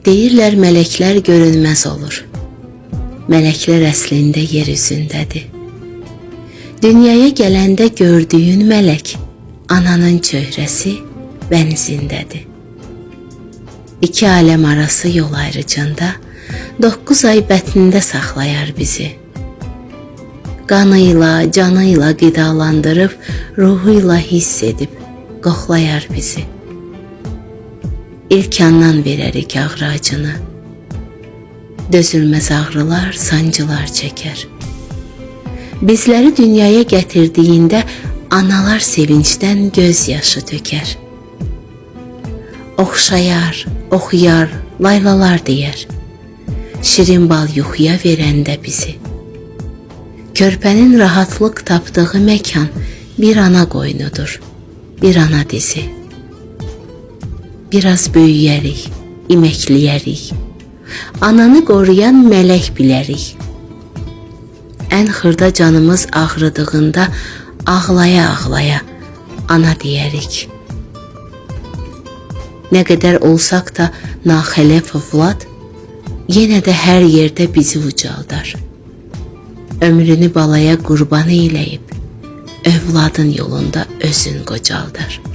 Deyirlər mələklər görünməz olur. Mələklər əslində yer üzündədir. Dünyaya gələndə gördüyün mələk ananın çöhrəsi bənzindədir. İki aləm arası yol ayrıcında 9 ay bətnində saxlayar bizi. Qanıyla, canıyla qidalandırıb, ruhuyla hiss edib, qoxlayar bizi. İlk andan verərik ağrı acını. Dözülməz ağrılar, sancılar çəkər. Bizləri dünyaya gətirdiyində analar sevincdən göz yaşı tökər. Oxşayar, oxuyar, laylalar deyər. Şirin bal yuxuya verəndə bizi. Körpənin rahatlıq tapdığı məkan bir ana qoynudur, bir ana dizi. Biraz böyüyərik, iməkləyərik. Ananı qoruyan mələk bilərik. Ən xırda canımız ağrıdığında ağlaya-ağlaya ana deyərik. Nə qədər olsaq da naxələf övlad, yenə də hər yerdə bizi ucaldar. Ömrünü balaya qurban eyləyib, övladın yolunda özün qocaldar.